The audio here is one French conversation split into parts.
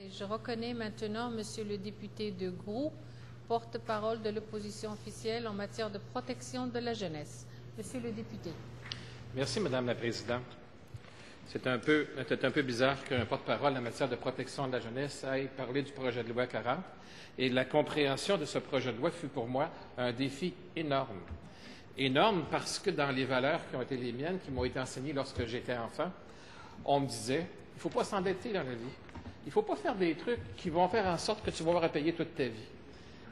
Et je reconnais maintenant Monsieur le député de Groux, porte-parole de l'opposition officielle en matière de protection de la jeunesse. Monsieur le député. Merci, Madame la Présidente. C'est un peu bizarre qu'un porte-parole en matière de protection de la jeunesse aille parler du projet de loi 40. Et la compréhension de ce projet de loi fut pour moi un défi énorme. Énorme parce que dans les valeurs qui ont été les miennes, qui m'ont été enseignées lorsque j'étais enfant, on me disait, il ne faut pas s'endetter dans la vie. Il ne faut pas faire des trucs qui vont faire en sorte que tu vas avoir à payer toute ta vie.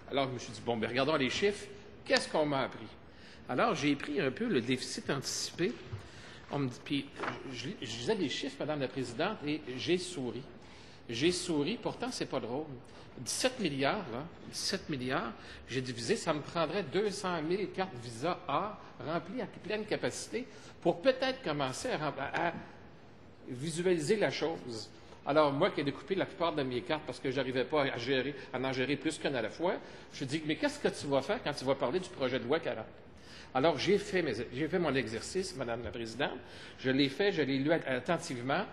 Alors, je me suis dit, bon, bien, regardons les chiffres. Qu'est-ce qu'on m'a appris? Alors, j'ai pris un peu le déficit anticipé. On me dit, puis, je lisais des chiffres, Madame la Présidente, et j'ai souri. J'ai souri, pourtant, c'est pas drôle. 17 milliards, là, 17 milliards, j'ai divisé, ça me prendrait 200 000 cartes Visa A remplies à pleine capacité pour peut-être commencer à visualiser la chose. Alors, moi qui ai découpé la plupart de mes cartes parce que je n'arrivais pas à en gérer plus qu'une à la fois, je me dis, mais qu'est-ce que tu vas faire quand tu vas parler du projet de loi 40? Alors, j'ai fait mon exercice, Madame la Présidente. Je l'ai fait, je l'ai lu attentivement.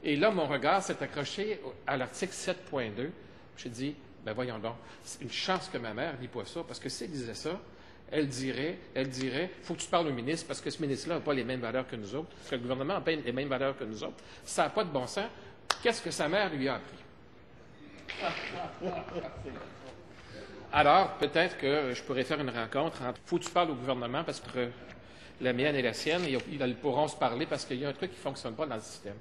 Et là, mon regard s'est accroché à l'article 7.2. J'ai dit, ben voyons donc, c'est une chance que ma mère ne lit pas ça, parce que si elle disait ça, elle dirait, faut que tu parles au ministre, parce que ce ministre-là n'a pas les mêmes valeurs que nous autres, parce que le gouvernement n'a pas les mêmes valeurs que nous autres. Ça n'a pas de bon sens. Qu'est-ce que sa mère lui a appris? Alors, peut-être que je pourrais faire une rencontre entre « faut que tu parles au gouvernement » parce que la mienne et la sienne, ils pourront se parler parce qu'il y a un truc qui ne fonctionne pas dans le système.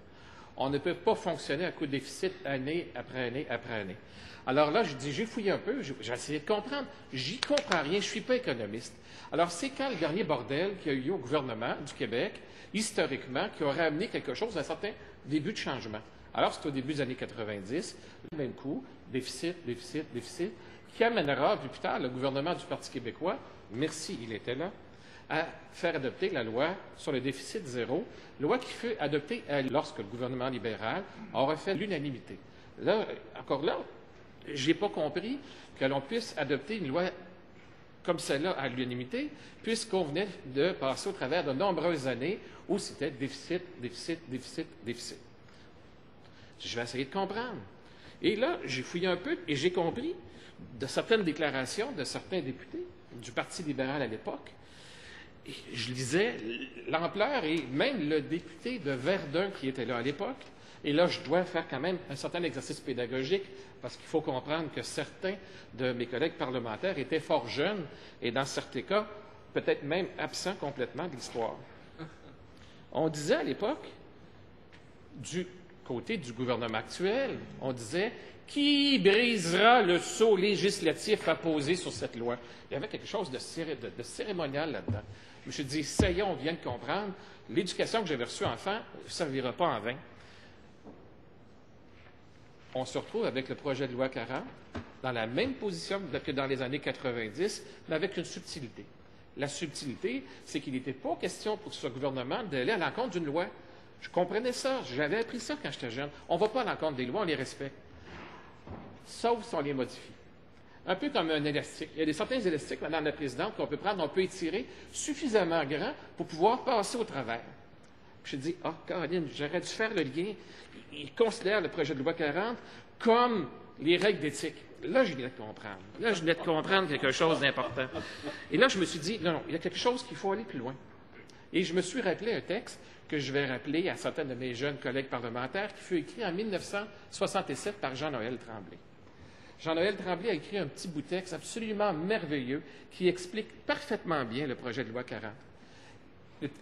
On ne peut pas fonctionner à coup de déficit année après année après année. Alors là, je dis, j'ai fouillé un peu, j'ai essayé de comprendre. J'y comprends rien, je ne suis pas économiste. Alors, c'est quand le dernier bordel qu'il y a eu au gouvernement du Québec, historiquement, qui aurait amené quelque chose à un certain début de changement. Alors, c'est au début des années 90, le même coup, déficit, qui amènera plus tard le gouvernement du Parti québécois, merci, il était là, à faire adopter la loi sur le déficit zéro, loi qui fut adoptée lorsque le gouvernement libéral aurait fait l'unanimité. Là, encore là, je n'ai pas compris que l'on puisse adopter une loi comme celle-là à l'unanimité, puisqu'on venait de passer au travers de nombreuses années où c'était déficit. Je vais essayer de comprendre. Et là, j'ai fouillé un peu et j'ai compris de certaines déclarations de certains députés du Parti libéral à l'époque. Et je lisais l'ampleur et même le député de Verdun qui était là à l'époque. Et là, je dois faire quand même un certain exercice pédagogique parce qu'il faut comprendre que certains de mes collègues parlementaires étaient fort jeunes et dans certains cas, peut-être même absents complètement de l'histoire. On disait à l'époque, du côté du gouvernement actuel, on disait « Qui brisera le sceau législatif apposé sur cette loi? » Il y avait quelque chose de cérémonial là-dedans. Je me suis dit, ça y est, on vient de comprendre, l'éducation que j'avais reçue enfant ne servira pas en vain. On se retrouve avec le projet de loi 40, dans la même position que dans les années 90, mais avec une subtilité. La subtilité, c'est qu'il n'était pas question pour ce gouvernement d'aller à l'encontre d'une loi. Je comprenais ça, j'avais appris ça quand j'étais jeune. On ne va pas à l'encontre des lois, on les respecte. Sauf si on les modifie. Un peu comme un élastique. Il y a certains élastiques, Madame la Présidente, qu'on peut prendre, on peut étirer suffisamment grand pour pouvoir passer au travers. Puis je dis, Caroline, j'aurais dû faire le lien. Il considère le projet de loi 40 comme les règles d'éthique. Là, je venais de comprendre. Là, je venais de comprendre quelque chose d'important. Et là, je me suis dit, non, il y a quelque chose qu'il faut aller plus loin. Et je me suis rappelé un texte que je vais rappeler à certains de mes jeunes collègues parlementaires, qui fut écrit en 1967 par Jean-Noël Tremblay. Jean-Noël Tremblay a écrit un petit bout de texte absolument merveilleux qui explique parfaitement bien le projet de loi 40.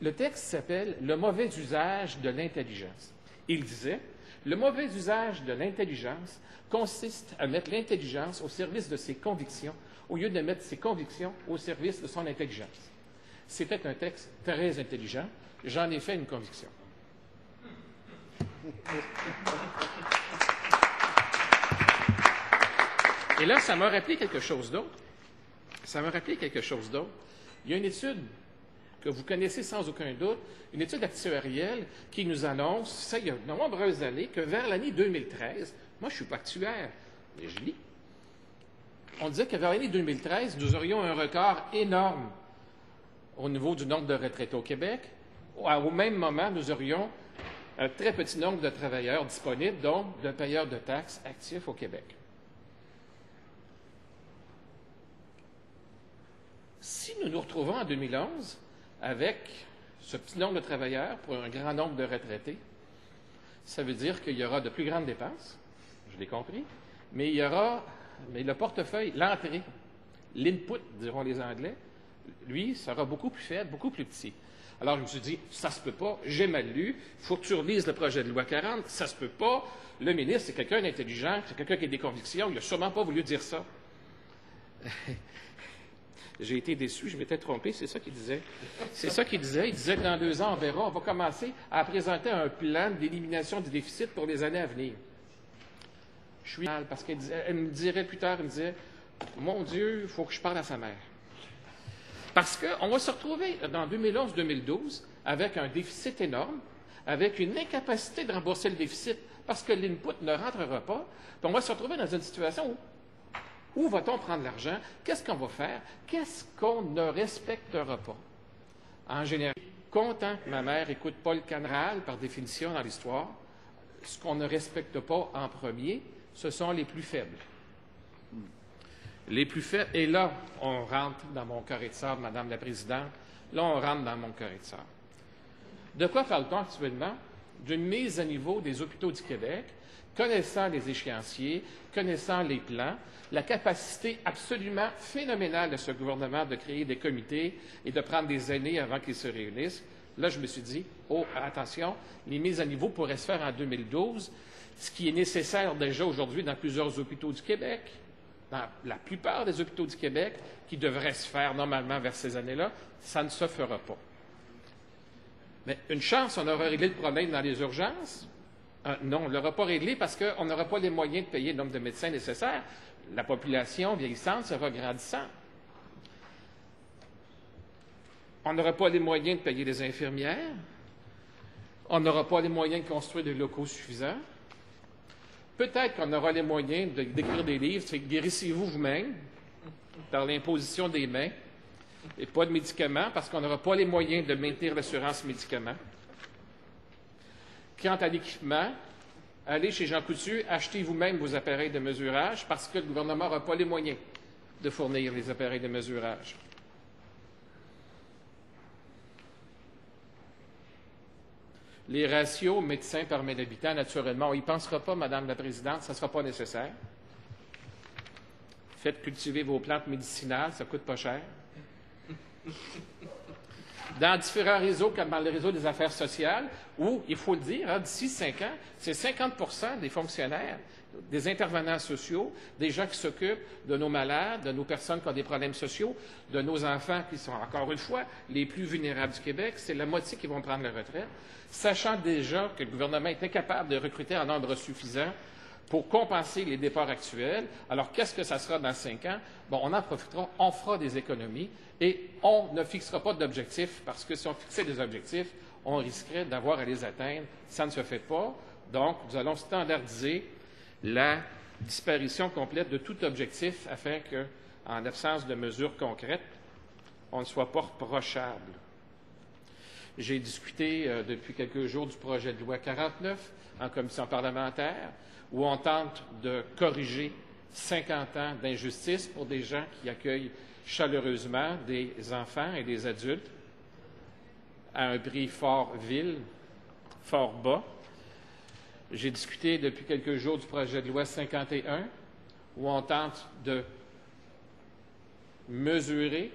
Le texte s'appelle « Le mauvais usage de l'intelligence ». Il disait « Le mauvais usage de l'intelligence consiste à mettre l'intelligence au service de ses convictions au lieu de mettre ses convictions au service de son intelligence. » C'était un texte très intelligent. J'en ai fait une conviction. Et là, ça m'a rappelé quelque chose d'autre. Il y a une étude que vous connaissez sans aucun doute, une étude actuarielle qui nous annonce, ça il y a de nombreuses années, que vers l'année 2013, moi je ne suis pas actuaire, mais je lis, on disait que vers l'année 2013, nous aurions un record énorme au niveau du nombre de retraités au Québec. Au même moment, nous aurions un très petit nombre de travailleurs disponibles, donc de payeurs de taxes actifs au Québec. Si nous nous retrouvons en 2011 avec ce petit nombre de travailleurs pour un grand nombre de retraités, ça veut dire qu'il y aura de plus grandes dépenses, je l'ai compris, mais le portefeuille, l'entrée, l'input, diront les Anglais, lui, sera beaucoup plus faible, beaucoup plus petit. Alors, je me suis dit, ça se peut pas, j'ai mal lu, il faut que tu relises le projet de loi 40, ça se peut pas. Le ministre, c'est quelqu'un d'intelligent, c'est quelqu'un qui a des convictions, il n'a sûrement pas voulu dire ça. J'ai été déçu, je m'étais trompé, c'est ça qu'il disait. C'est ça qu'il disait. Il disait que dans 2 ans, on verra, on va commencer à présenter un plan d'élimination du déficit pour les années à venir. Je suis mal, parce qu'elle me dirait plus tard, elle me disait, mon Dieu, il faut que je parle à sa mère. Parce qu'on va se retrouver dans 2011-2012 avec un déficit énorme, avec une incapacité de rembourser le déficit parce que l'input ne rentrera pas. Puis on va se retrouver dans une situation où va-t-on prendre l'argent? Qu'est-ce qu'on va faire? Qu'est-ce qu'on ne respectera pas? En général, content que ma mère écoute Paul Canral, par définition dans l'histoire, ce qu'on ne respecte pas en premier, ce sont les plus faibles. Les plus faibles, et là, on rentre dans mon carré de sable, Madame la Présidente, là, on rentre dans mon carré de sable. De quoi parle-t-on actuellement? D'une mise à niveau des hôpitaux du Québec, connaissant les échéanciers, connaissant les plans, la capacité absolument phénoménale de ce gouvernement de créer des comités et de prendre des années avant qu'ils se réunissent. Là, je me suis dit, oh, attention, les mises à niveau pourraient se faire en 2012, ce qui est nécessaire déjà aujourd'hui dans plusieurs hôpitaux du Québec, dans la plupart des hôpitaux du Québec, qui devraient se faire normalement vers ces années-là, ça ne se fera pas. Mais une chance, on aura réglé le problème dans les urgences. Non, on ne l'aura pas réglé parce qu'on n'aura pas les moyens de payer le nombre de médecins nécessaires. La population vieillissante sera grandissante. On n'aura pas les moyens de payer les infirmières. On n'aura pas les moyens de construire des locaux suffisants. Peut-être qu'on aura les moyens d'écrire des livres, c'est guérissez-vous vous-même par l'imposition des mains et pas de médicaments parce qu'on n'aura pas les moyens de maintenir l'assurance médicaments. Quant à l'équipement, allez chez Jean Coutu, achetez vous-même vos appareils de mesurage parce que le gouvernement n'aura pas les moyens de fournir les appareils de mesurage. Les ratios médecins par 1000 habitants, naturellement, on n'y pensera pas, Madame la Présidente, ça ne sera pas nécessaire. Faites cultiver vos plantes médicinales, ça ne coûte pas cher. Dans différents réseaux, comme dans le réseau des affaires sociales, où, il faut le dire, d'ici 5 ans, c'est 50% des fonctionnaires, des intervenants sociaux, des gens qui s'occupent de nos malades, de nos personnes qui ont des problèmes sociaux, de nos enfants qui sont, encore une fois, les plus vulnérables du Québec, c'est la moitié qui vont prendre la retraite, sachant déjà que le gouvernement est incapable de recruter en nombre suffisant pour compenser les départs actuels. Alors, qu'est-ce que ça sera dans 5 ans? Bon, on en profitera, on fera des économies et on ne fixera pas d'objectifs parce que si on fixait des objectifs, on risquerait d'avoir à les atteindre. Ça ne se fait pas. Donc, nous allons standardiser la disparition complète de tout objectif afin que, en absence de mesures concrètes, on ne soit pas reprochable. J'ai discuté depuis quelques jours du projet de loi 49 en commission parlementaire où on tente de corriger 50 ans d'injustice pour des gens qui accueillent chaleureusement des enfants et des adultes à un prix fort vil, fort bas. J'ai discuté depuis quelques jours du projet de loi 51 où on tente de mesurer